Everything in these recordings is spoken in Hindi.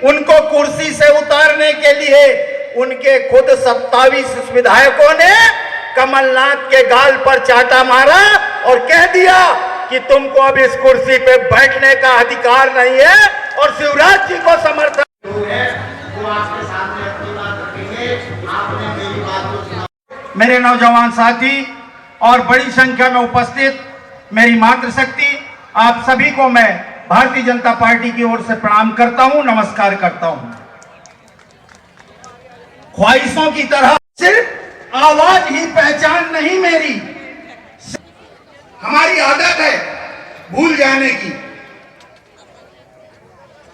उनको कुर्सी से उतारने के लिए उनके खुद 27 विधायकों ने कमलनाथ के गाल पर चाटा मारा और कह दिया कि तुमको अब इस कुर्सी पे बैठने का अधिकार नहीं है और शिवराज जी को समर्थन वो आपके सामने अपनी बात रखेंगे। आपने मेरी बात को सुना। मेरे नौजवान साथी और बड़ी संख्या में उपस्थित मेरी मातृशक्ति, आप सभी को मैं भारतीय जनता पार्टी की ओर से प्रणाम करता हूं, नमस्कार करता हूं। ख्वाहिशों की तरह सिर्फ आवाज ही पहचान नहीं मेरी, हमारी आदत है भूल जाने की।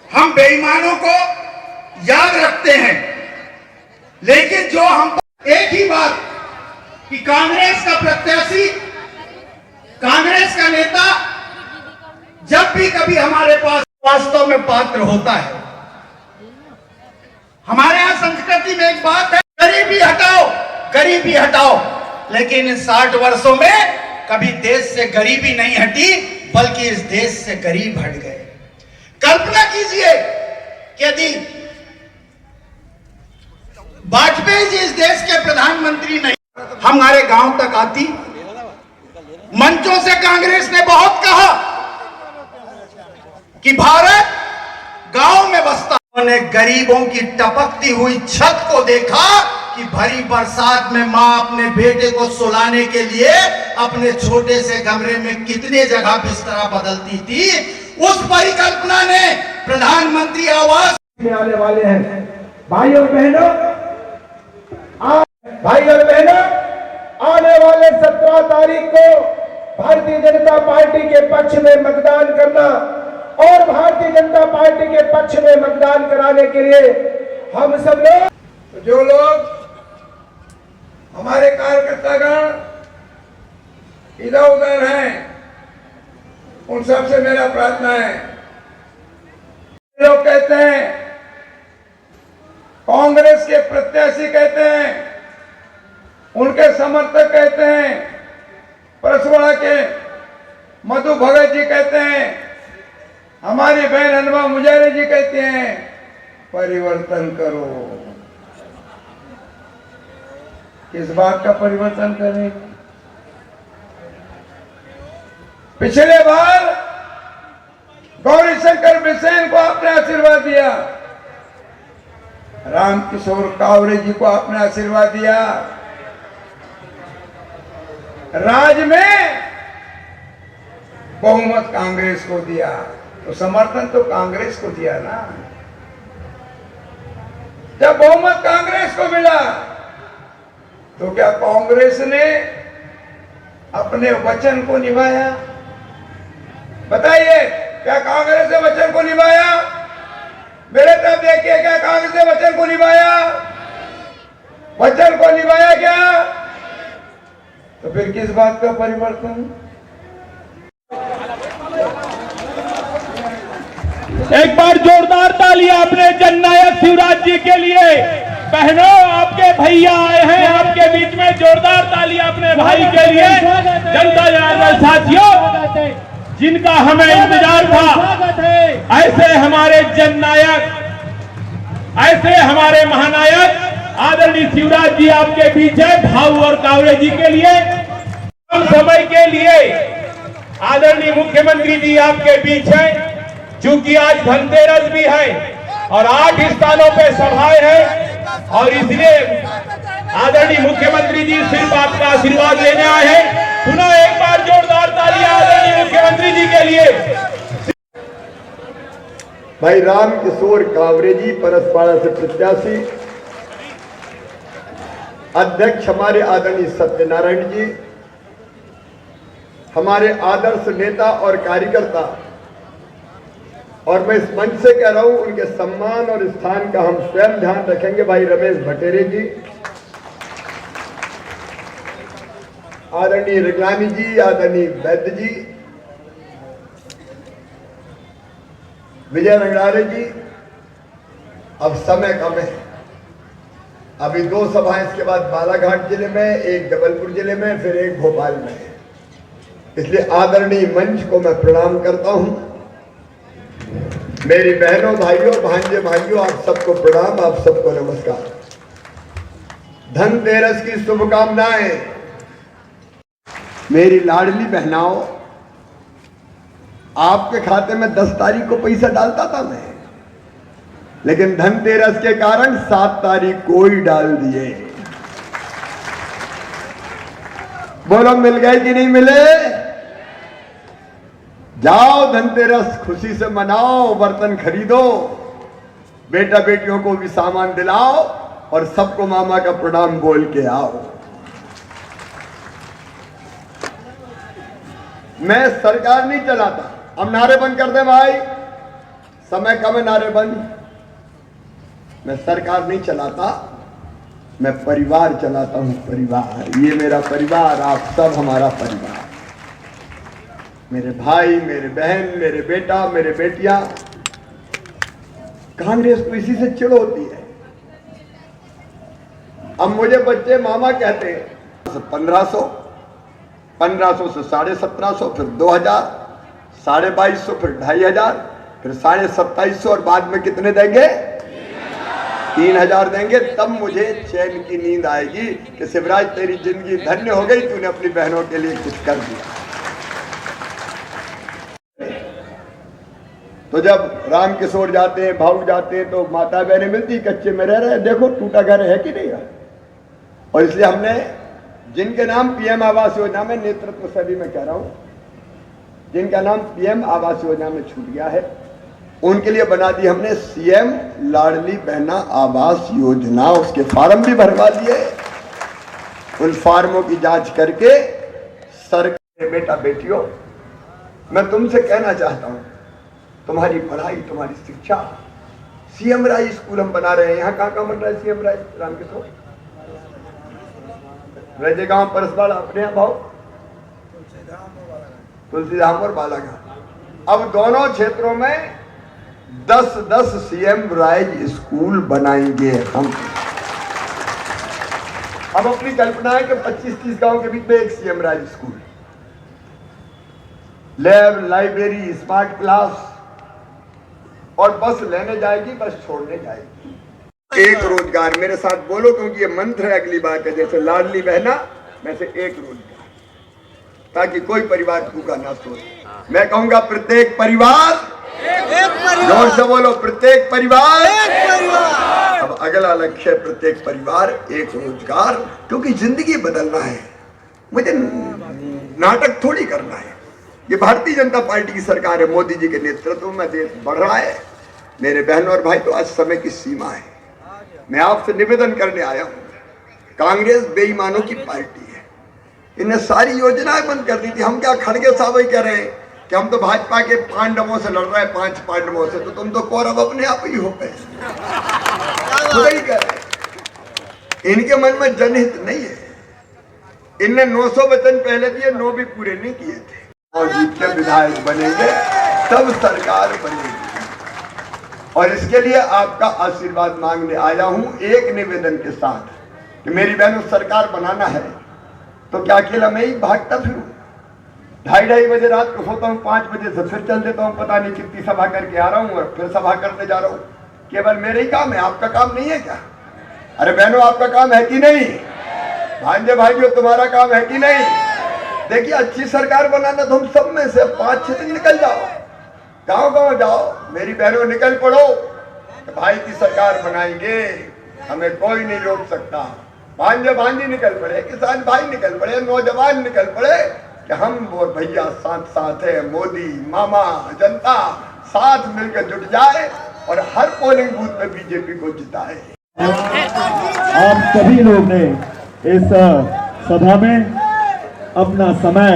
हम बेईमानों को याद रखते हैं, लेकिन जो हम एक ही बात कि कांग्रेस का प्रत्याशी, कांग्रेस का नेता जब भी कभी हमारे पास वास्तव में पात्र होता है। हमारे यहां संस्कृति में एक बात है, गरीबी हटाओ, गरीबी हटाओ, लेकिन इन 60 वर्षों में कभी देश से गरीबी नहीं हटी, बल्कि इस देश से गरीब हट गए। कल्पना कीजिए कि यदि वाजपेयी जी इस देश के प्रधानमंत्री नहीं, हमारे गांव तक आती। मंचों से कांग्रेस ने बहुत कहा कि भारत गांव में बसता। उन्होंने गरीबों की टपकती हुई छत को देखा कि भरी बरसात में मां अपने बेटे को सुलाने के लिए अपने छोटे से कमरे में कितने जगह बिस्तरा बदलती थी। उस परिकल्पना ने प्रधानमंत्री आवास में आने वाले हैं। भाई और बहनों, आने वाले 17 तारीख को भारतीय जनता पार्टी के पक्ष में मतदान करना और भारतीय जनता पार्टी के पक्ष में मतदान कराने के लिए हम सब लोग, जो लोग हमारे कार्यकर्तागण इधर उधर हैं, उन सबसे मेरा प्रार्थना है। लोग कहते हैं, कांग्रेस के प्रत्याशी कहते हैं, उनके समर्थक कहते हैं, परसवाड़ा के मधु भगत जी कहते हैं, हमारी बहन हनुमा मुजारे जी कहते हैं, परिवर्तन करो। किस बात का परिवर्तन करें? पिछले बार गौरी शंकर बिसेन को आपने आशीर्वाद दिया, रामकिशोर कावरे जी को आपने आशीर्वाद दिया, राज्य में बहुमत कांग्रेस को दिया, तो समर्थन तो कांग्रेस को दिया ना। जब बहुमत कांग्रेस को मिला तो क्या कांग्रेस ने अपने वचन को निभाया? बताइए, क्या कांग्रेस ने वचन को निभाया? मेरे तरफ देखिए, क्या कांग्रेस ने वचन को निभाया? वचन को निभाया क्या? तो फिर किस बात का परिवर्तन? एक बार जोरदार तालियां अपने जननायक शिवराज जी के लिए। बहनों, आपके भैया आए हैं आपके बीच में, जोरदार तालियां अपने भाई के लिए। जनता जनार्दन साथियों, जिनका हमें इंतजार था, ऐसे हमारे जननायक, ऐसे हमारे महानायक आदरणीय शिवराज जी आपके बीच है। भाऊ और कावरे जी के लिए कम समय के लिए आदरणीय मुख्यमंत्री जी आपके बीच है। चूंकि आज धनतेरस भी है और 8 स्थानों पे सभाएं हैं, और इसलिए आदरणीय मुख्यमंत्री जी सिर्फ आपका आशीर्वाद लेने आए हैं। पुनः एक बार जोरदार तालियां आदरणीय मुख्यमंत्री जी के लिए। भाई रामकिशोर कावरे जी परसवाड़ा से प्रत्याशी, अध्यक्ष हमारे आदरणीय सत्यनारायण जी, हमारे आदर्श नेता और कार्यकर्ता, और मैं इस मंच से कह रहा हूं, उनके सम्मान और स्थान का हम स्वयं ध्यान रखेंगे। भाई रमेश भटेरे जी, आदरणीय रगलानी जी, आदरणीय वैद्य जी, विजय रंगड़ारे जी। अब समय कम है, अभी 2 सभाएं इसके बाद बालाघाट जिले में, एक जबलपुर जिले में, फिर एक भोपाल में, इसलिए आदरणीय मंच को मैं प्रणाम करता हूं। मेरी बहनों, भाइयों, भांजे भाइयों, आप सबको प्रणाम, आप सबको नमस्कार। धनतेरस की शुभकामनाएं। मेरी लाडली बहनाओं, आपके खाते में 10 तारीख को पैसा डालता था मैं, लेकिन धनतेरस के कारण 7 तारीख को ही डाल दिए। बोलो मिल गए कि नहीं मिले? जाओ धनतेरस खुशी से मनाओ, बर्तन खरीदो, बेटा बेटियों को भी सामान दिलाओ और सबको मामा का प्रणाम बोल के आओ। मैं सरकार नहीं चलाता। अब नारे बंद कर दे भाई, समय कम है, नारे बंद। मैं सरकार नहीं चलाता, मैं परिवार चलाता हूं। परिवार, ये मेरा परिवार, आप सब हमारा परिवार। मेरे भाई, मेरे बहन, मेरे बेटा, मेरे बेटियां। कांग्रेस को इसी से चिढ़ होती है। अब मुझे बच्चे मामा कहते हैं। 1500, 1500 से 1750, फिर 2000, 2250, फिर 2500, फिर 2750 और बाद में कितने देंगे? 3000 देंगे। तब मुझे चैन की नींद आएगी कि शिवराज तेरी जिंदगी धन्य हो गई, तूने अपनी बहनों के लिए कुछ कर दिया। तो जब राम किशोर जाते हैं, भाऊ जाते हैं, तो माता बहनें मिलती, कच्चे में रह रहे, देखो टूटा घर है कि नहीं है। और इसलिए हमने जिनके नाम पीएम आवास योजना में, नेतृत्व सभी में कह रहा हूं, जिनका नाम पीएम आवास योजना में छूट गया है, उनके लिए बना दी हमने सीएम लाडली बहना आवास योजना। उसके फार्म भी भरवा दिए। उन फार्मों की जांच करके सरकार। बेटा बेटियों, मैं तुमसे कहना चाहता हूं, तुम्हारी पढ़ाई, तुम्हारी शिक्षा, सीएम राय स्कूल हम बना रहे हैं। यहाँ कहाँ बन रहा है सीएम राय? रामकिशोर, रजेगांव, परसवाड़ा, अपने यहाँ भाव तुलसीधाम और बालाघाट। अब दोनों क्षेत्रों में 10-10 सीएम राय स्कूल बनाएंगे हम। अब अपनी कल्पना है कि 25-30 गांव के बीच में एक CM rise school, lab, library, smart class, और बस लेने जाएगी, बस छोड़ने जाएगी। एक रोजगार, मेरे साथ बोलो क्योंकि ये मंत्र है अगली बार का, जैसे लाडली बहना में से एक रोजगार, ताकि कोई परिवार भूखा ना सोए। मैं कहूंगा प्रत्येक परिवार, जोर से बोलो, प्रत्येक परिवार। अब अगला लक्ष्य, प्रत्येक परिवार एक रोजगार, क्योंकि जिंदगी बदलना है। मुझे नाटक थोड़ी करना है। ये भारतीय जनता पार्टी की सरकार है, मोदी जी के नेतृत्व में देश बढ़ रहा है। मेरे बहनों और भाई, तो आज समय की सीमा है। मैं आपसे निवेदन करने आया हूं। कांग्रेस बेईमानों की पार्टी है। इन्हें सारी योजनाएं बंद कर दी थी। हम क्या, खड़गे साहब ही कह रहे हैं कि हम तो भाजपा के पांडवों से लड़ रहे हैं, 5 पांडवों से, तो तुम तो कौरव अपने आप ही हो गए। वही कह रहे, इनके मन में जनहित नहीं है। इनने 900 वचन पहले दिए, 9 भी पूरे नहीं किए थे। और जीत के विधायक बनेंगे, तब सरकार बनेगी। और इसके लिए आपका आशीर्वाद मांगने आया हूं, एक निवेदन के साथ कि मेरी बहनों, सरकार बनाना है तो क्या अकेला मैं ही भागता फिरूं? 2:30 बजे रात को सोता हूं, 5 बजे से फिर चल देता हूं, पता नहीं कितनी सभा करके आ रहा हूं और फिर सभा करते जा रहा हूं। केवल मेरे ही काम है, आपका काम नहीं है क्या? अरे बहनों, आपका काम है कि नहीं? भांजे भाइयों, तुम्हारा काम है कि नहीं? देखिए, अच्छी सरकार बनाना तो हम सब में से 5-6 दिन निकल जाओ, गांव-गांव जाओ, मेरी बहनों निकल पड़ो, भाई की सरकार बनाएंगे, हमें कोई नहीं रोक सकता। भांजे भांजी निकल पड़े, किसान भाई निकल पड़े, नौजवान निकल पड़े कि हम और भैया साथ साथ है। मोदी, मामा, जनता साथ मिलकर जुट जाए और हर पोलिंग बूथ में बीजेपी को जिताए। आप सभी लोग ने इस सभा में अपना समय